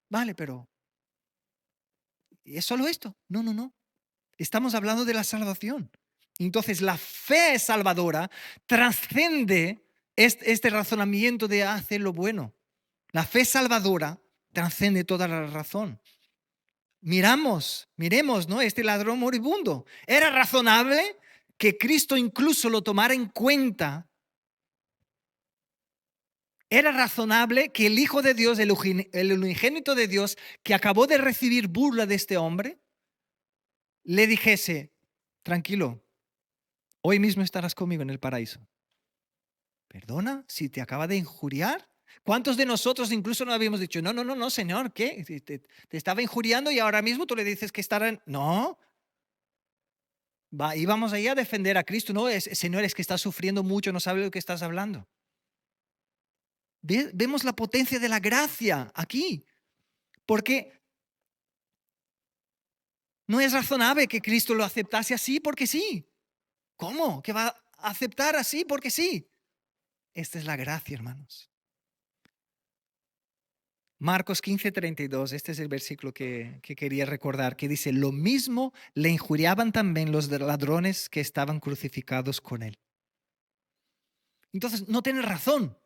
Vale, pero ¿es solo esto? No, no, no. Estamos hablando de la salvación. Entonces, la fe salvadora trasciende este razonamiento de hacer lo bueno. La fe salvadora trasciende toda la razón. Miremos, ¿no? Este ladrón moribundo. Era razonable que Cristo incluso lo tomara en cuenta. Era razonable que el Hijo de Dios, el unigénito de Dios, que acabó de recibir burla de este hombre, le dijese, tranquilo, hoy mismo estarás conmigo en el paraíso. ¿Perdona? Si te acaba de injuriar. ¿Cuántos de nosotros incluso no habíamos dicho, no, Señor, ¿qué? Te estaba injuriando y ahora mismo tú le dices que estará en... No. Íbamos ahí a defender a Cristo. No, Señor, es que estás sufriendo mucho, no sabes de lo que estás hablando. Vemos la potencia de la gracia aquí. Porque no es razonable que Cristo lo aceptase así porque sí. ¿Cómo? ¿Que va a aceptar así porque sí? Esta es la gracia, hermanos. Marcos 15:32, este es el versículo que quería recordar, que dice, lo mismo le injuriaban también los ladrones que estaban crucificados con él. Entonces, no tiene razón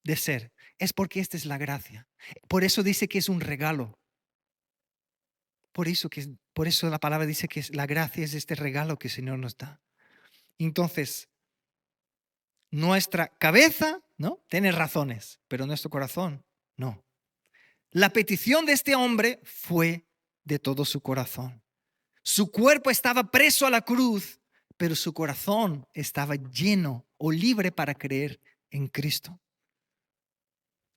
de ser, es porque esta es la gracia. Por eso dice que es un regalo. Por eso la palabra dice que la gracia es este regalo que el Señor nos da. Entonces, nuestra cabeza, ¿no? Tiene razones, pero nuestro corazón, no. La petición de este hombre fue de todo su corazón. Su cuerpo estaba preso a la cruz, pero su corazón estaba lleno o libre para creer en Cristo.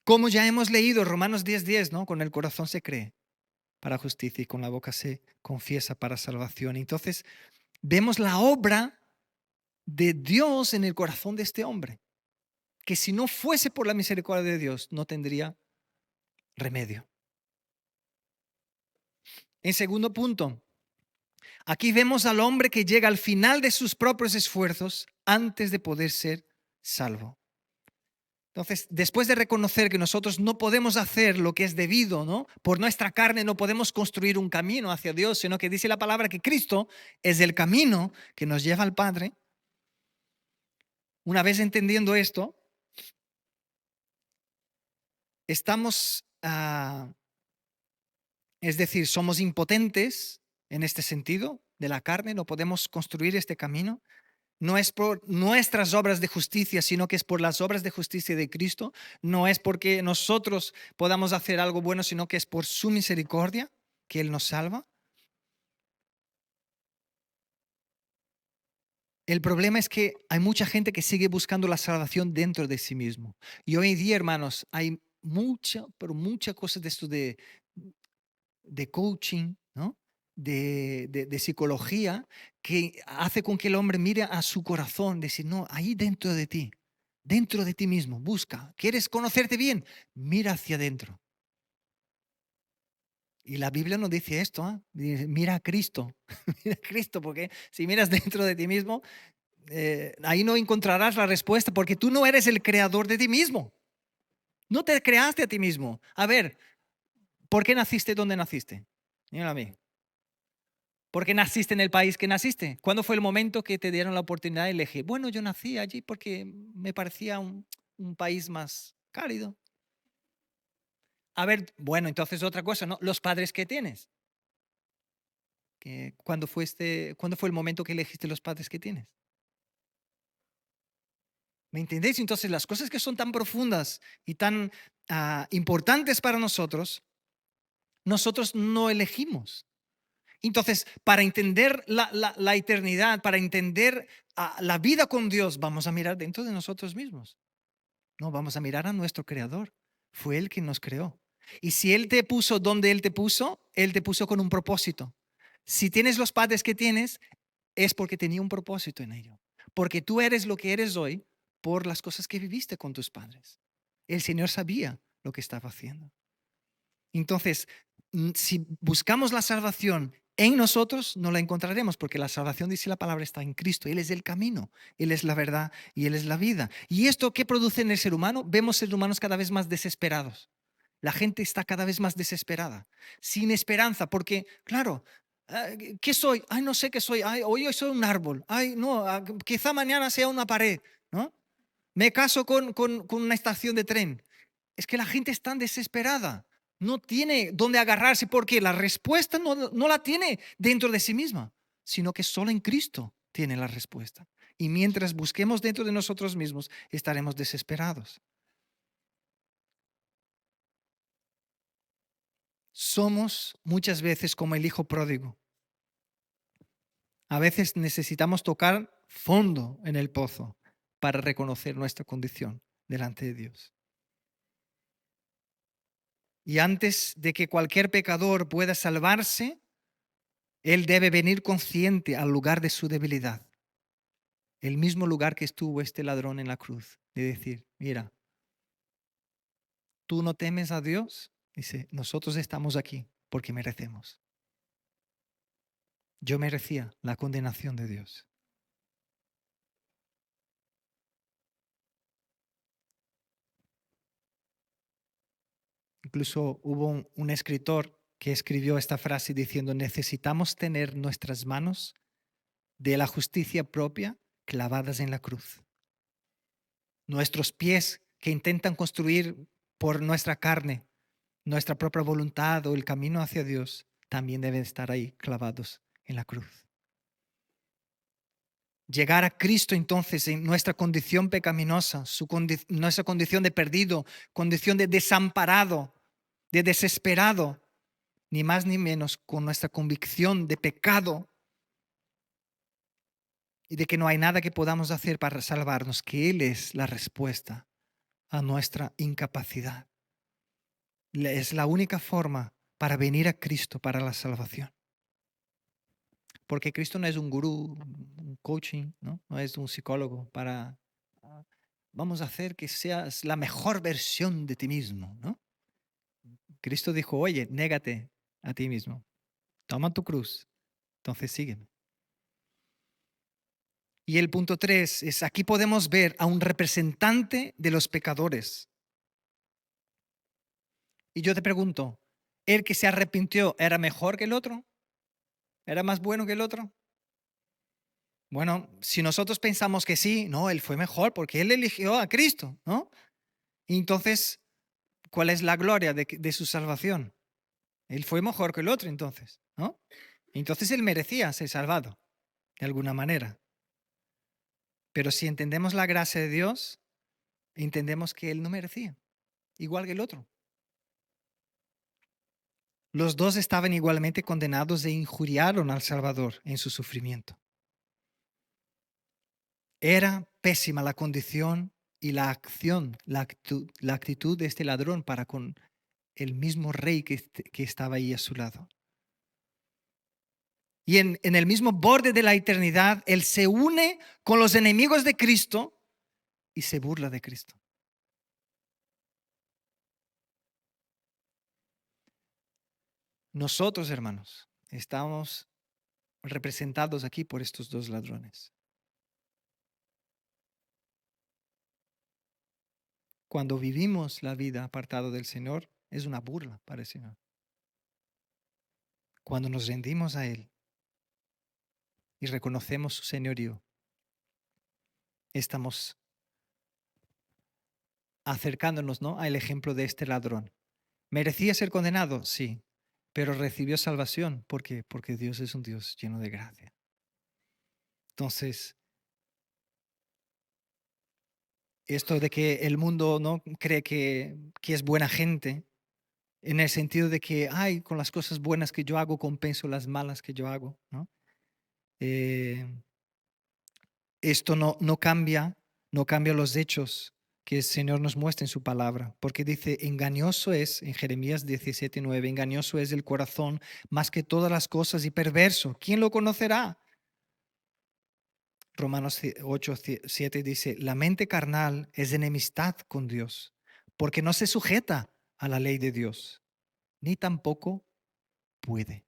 Como ya hemos leído Romanos 10:10, ¿no? Con el corazón se cree para justicia y con la boca se confiesa para salvación. Entonces, vemos la obra de Dios en el corazón de este hombre, que si no fuese por la misericordia de Dios, no tendría remedio. En segundo punto, aquí vemos al hombre que llega al final de sus propios esfuerzos antes de poder ser salvo. Entonces, después de reconocer que nosotros no podemos hacer lo que es debido, ¿no? Por nuestra carne no podemos construir un camino hacia Dios, sino que dice la palabra que Cristo es el camino que nos lleva al Padre. Una vez entendiendo esto, estamos, es decir, somos impotentes en este sentido de la carne, no podemos construir este camino. No es por nuestras obras de justicia, sino que es por las obras de justicia de Cristo. No es porque nosotros podamos hacer algo bueno, sino que es por su misericordia que Él nos salva. El problema es que hay mucha gente que sigue buscando la salvación dentro de sí mismo. Y hoy en día, hermanos, hay mucha, pero muchas cosas de esto de coaching, ¿no? De psicología, que hace con que el hombre mire a su corazón, decir, no, ahí dentro de ti mismo, busca. ¿Quieres conocerte bien? Mira hacia adentro. Y la Biblia nos dice esto, Dice, mira a Cristo, mira a Cristo, porque si miras dentro de ti mismo, ahí no encontrarás la respuesta, porque tú no eres el creador de ti mismo. No te creaste a ti mismo. A ver, ¿por qué naciste donde naciste? Mira a mí. ¿Por qué naciste en el país que naciste? ¿Cuándo fue el momento que te dieron la oportunidad de elegir? Bueno, yo nací allí porque me parecía un país más cálido. A ver, bueno, entonces otra cosa, ¿no? Los padres que tienes. ¿Cuándo fue el momento que elegiste los padres que tienes? ¿Me entendéis? Entonces las cosas que son tan profundas y tan importantes para nosotros, nosotros no elegimos. Entonces, para entender la eternidad, para entender la vida con Dios, vamos a mirar dentro de nosotros mismos. No, vamos a mirar a nuestro Creador. Fue Él quien nos creó. Y si Él te puso donde Él te puso con un propósito. Si tienes los padres que tienes, es porque tenía un propósito en ello. Porque tú eres lo que eres hoy por las cosas que viviste con tus padres. El Señor sabía lo que estaba haciendo. Entonces, si buscamos la salvación en nosotros, no la encontraremos porque la salvación, dice la palabra, está en Cristo. Él es el camino, Él es la verdad y Él es la vida. ¿Y esto qué produce en el ser humano? Vemos seres humanos cada vez más desesperados. La gente está cada vez más desesperada, sin esperanza, porque, claro, ¿qué soy? Ay, no sé qué soy. Ay, hoy soy un árbol. Ay, no, quizá mañana sea una pared, ¿no? Me caso con una estación de tren. Es que la gente es tan desesperada. No tiene dónde agarrarse porque la respuesta no la tiene dentro de sí misma, sino que solo en Cristo tiene la respuesta. Y mientras busquemos dentro de nosotros mismos, estaremos desesperados. Somos muchas veces como el hijo pródigo. A veces necesitamos tocar fondo en el pozo para reconocer nuestra condición delante de Dios. Y antes de que cualquier pecador pueda salvarse, él debe venir consciente al lugar de su debilidad. El mismo lugar que estuvo este ladrón en la cruz. De decir, mira, ¿tú no temes a Dios? Dice, nosotros estamos aquí porque merecemos. Yo merecía la condenación de Dios. Incluso hubo un escritor que escribió esta frase diciendo, necesitamos tener nuestras manos de la justicia propia clavadas en la cruz. Nuestros pies que intentan construir por nuestra carne, nuestra propia voluntad o el camino hacia Dios, también deben estar ahí clavados en la cruz. Llegar a Cristo entonces en nuestra condición pecaminosa, nuestra condición de perdido, condición de desamparado, de desesperado, ni más ni menos con nuestra convicción de pecado y de que no hay nada que podamos hacer para salvarnos, que Él es la respuesta a nuestra incapacidad. Es la única forma para venir a Cristo para la salvación. Porque Cristo no es un gurú, un coaching, no es un psicólogo para, vamos a hacer que seas la mejor versión de ti mismo, ¿no? Cristo dijo, oye, négate a ti mismo, toma tu cruz, entonces sígueme. Y el punto 3 es, aquí podemos ver a un representante de los pecadores. Y yo te pregunto, ¿el que se arrepintió era mejor que el otro? ¿Era más bueno que el otro? Bueno, si nosotros pensamos que sí, no, él fue mejor porque él eligió a Cristo, ¿no? Y entonces, ¿cuál es la gloria de su salvación? Él fue mejor que el otro entonces, ¿no? Entonces él merecía ser salvado, de alguna manera. Pero si entendemos la gracia de Dios, entendemos que él no merecía, igual que el otro. Los dos estaban igualmente condenados e injuriaron al Salvador en su sufrimiento. Era pésima la condición y la acción, la actitud de este ladrón para con el mismo rey que estaba ahí a su lado. Y en el mismo borde de la eternidad, él se une con los enemigos de Cristo y se burla de Cristo. Nosotros, hermanos, estamos representados aquí por estos dos ladrones. Cuando vivimos la vida apartado del Señor, es una burla para el Señor. Cuando nos rendimos a Él y reconocemos su señorío, estamos acercándonos, ¿no?, al ejemplo de este ladrón. ¿Merecía ser condenado? Sí, pero recibió salvación. ¿Por qué? Porque Dios es un Dios lleno de gracia. Entonces, esto de que el mundo no cree que es buena gente, en el sentido de que, ay, con las cosas buenas que yo hago compenso las malas que yo hago, ¿no? Eh, Esto no cambia, no cambia los hechos que el Señor nos muestra en su palabra, porque dice, engañoso es, en Jeremías 17:9, engañoso es el corazón más que todas las cosas y perverso. ¿Quién lo conocerá? Romanos 8:7 dice, la mente carnal es enemistad con Dios, porque no se sujeta a la ley de Dios, ni tampoco puede.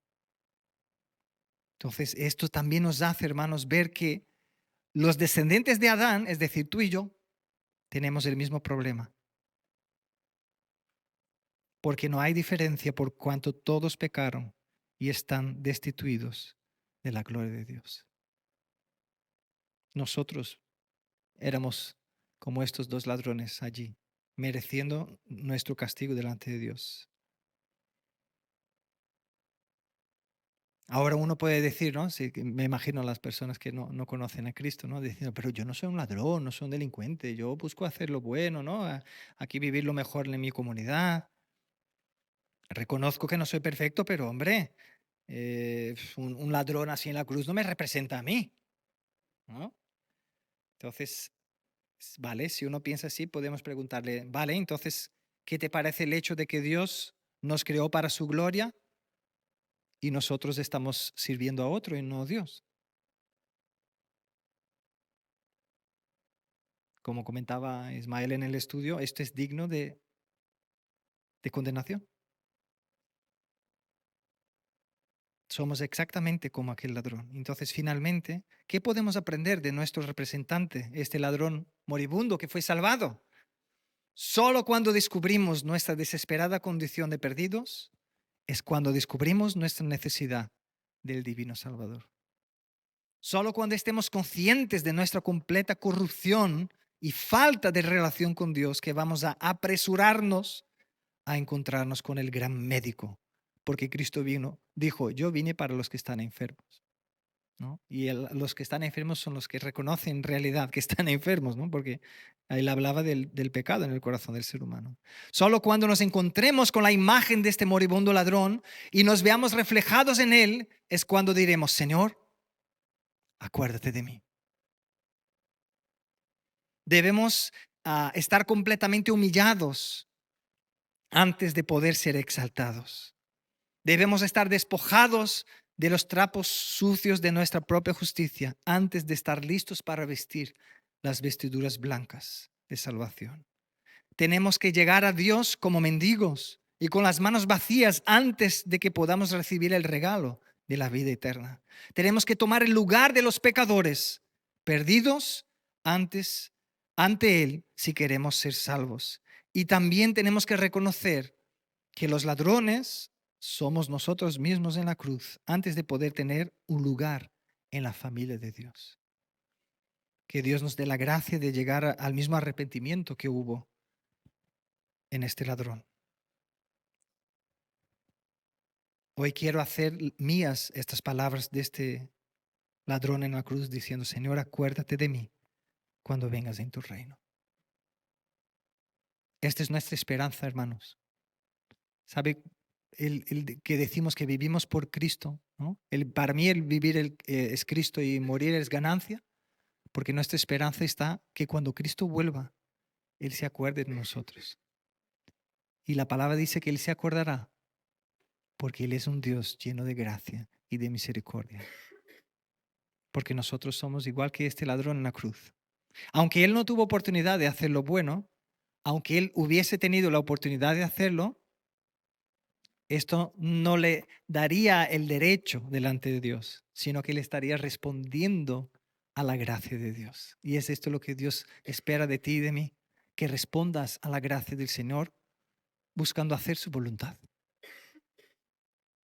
Entonces, esto también nos hace, hermanos, ver que los descendientes de Adán, es decir, tú y yo, tenemos el mismo problema. Porque no hay diferencia por cuanto todos pecaron y están destituidos de la gloria de Dios. Nosotros éramos como estos dos ladrones allí, mereciendo nuestro castigo delante de Dios. Ahora uno puede decir, ¿no? Sí, me imagino a las personas que no conocen a Cristo, ¿no? Diciendo, pero yo no soy un ladrón, no soy un delincuente, yo busco hacer lo bueno, ¿no? Aquí vivir lo mejor en mi comunidad. Reconozco que no soy perfecto, pero hombre, un ladrón así en la cruz no me representa a mí, ¿no? Entonces, vale, si uno piensa así, podemos preguntarle, vale, entonces, ¿qué te parece el hecho de que Dios nos creó para su gloria y nosotros estamos sirviendo a otro y no a Dios? Como comentaba Ismael en el estudio, esto es digno de condenación. Somos exactamente como aquel ladrón. Entonces, finalmente, ¿qué podemos aprender de nuestro representante, este ladrón moribundo que fue salvado? Solo cuando descubrimos nuestra desesperada condición de perdidos es cuando descubrimos nuestra necesidad del divino Salvador. Solo cuando estemos conscientes de nuestra completa corrupción y falta de relación con Dios que vamos a apresurarnos a encontrarnos con el gran médico, porque Cristo dijo, yo vine para los que están enfermos, ¿no? Y los que están enfermos son los que reconocen en realidad que están enfermos, ¿no? Porque él hablaba del pecado en el corazón del ser humano. Solo cuando nos encontremos con la imagen de este moribundo ladrón y nos veamos reflejados en él, es cuando diremos, Señor, acuérdate de mí. Debemos estar completamente humillados antes de poder ser exaltados. Debemos estar despojados de los trapos sucios de nuestra propia justicia antes de estar listos para vestir las vestiduras blancas de salvación. Tenemos que llegar a Dios como mendigos y con las manos vacías antes de que podamos recibir el regalo de la vida eterna. Tenemos que tomar el lugar de los pecadores perdidos ante Él si queremos ser salvos. Y también tenemos que reconocer que los ladrones somos nosotros mismos en la cruz antes de poder tener un lugar en la familia de Dios. Que Dios nos dé la gracia de llegar al mismo arrepentimiento que hubo en este ladrón. Hoy quiero hacer mías estas palabras de este ladrón en la cruz diciendo: Señor, acuérdate de mí cuando vengas en tu reino. Esta es nuestra esperanza, hermanos. ¿Sabe? El que decimos que vivimos por Cristo, ¿no? Para mí el vivir es Cristo y morir es ganancia, porque nuestra esperanza está que cuando Cristo vuelva, Él se acuerde de nosotros. Y la palabra dice que Él se acordará porque Él es un Dios lleno de gracia y de misericordia. Porque nosotros somos igual que este ladrón en la cruz. Aunque Él no tuvo oportunidad de hacer lo bueno, aunque Él hubiese tenido la oportunidad de hacerlo, esto no le daría el derecho delante de Dios, sino que le estaría respondiendo a la gracia de Dios. Y es esto lo que Dios espera de ti y de mí, que respondas a la gracia del Señor buscando hacer su voluntad,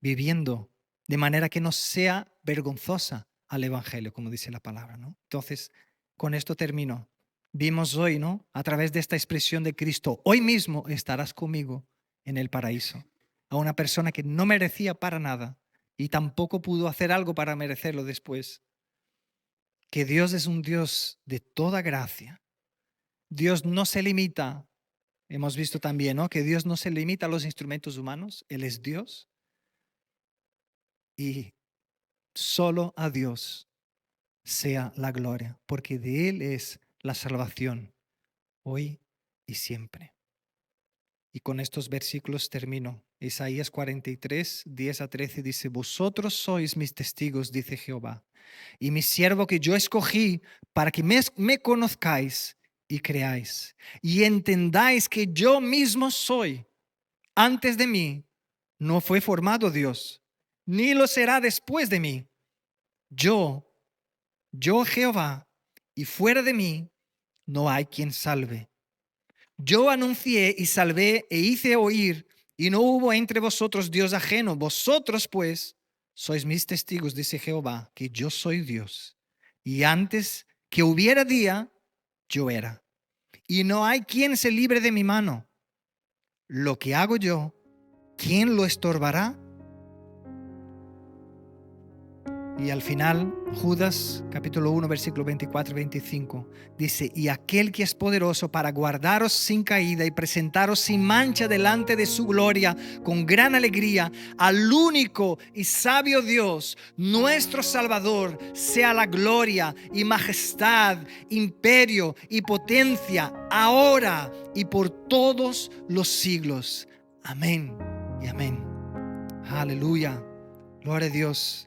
viviendo de manera que no sea vergonzosa al Evangelio, como dice la palabra, ¿no? Entonces, con esto termino. Vimos hoy, ¿no? A través de esta expresión de Cristo: hoy mismo estarás conmigo en el paraíso. A una persona que no merecía para nada y tampoco pudo hacer algo para merecerlo después. Que Dios es un Dios de toda gracia. Dios no se limita, hemos visto también, ¿no? Que Dios no se limita a los instrumentos humanos. Él es Dios. Y solo a Dios sea la gloria, porque de Él es la salvación, hoy y siempre. Y con estos versículos termino. Isaías 43, 10 a 13 dice: vosotros sois mis testigos, dice Jehová, y mi siervo que yo escogí para que me conozcáis y creáis, y entendáis que yo mismo soy. Antes de mí no fue formado Dios, ni lo será después de mí. Yo Jehová, y fuera de mí no hay quien salve. Yo anuncié y salvé e hice oír, y no hubo entre vosotros Dios ajeno. Vosotros, pues, sois mis testigos, dice Jehová, que yo soy Dios. Y antes que hubiera día, yo era. Y no hay quien se libre de mi mano. Lo que hago yo, ¿quién lo estorbará? Y al final, Judas, capítulo 1, versículo 24 y 25, dice: y aquel que es poderoso para guardaros sin caída y presentaros sin mancha delante de su gloria con gran alegría, al único y sabio Dios, nuestro Salvador, sea la gloria y majestad, imperio y potencia, ahora y por todos los siglos. Amén y amén. Aleluya. Gloria a Dios.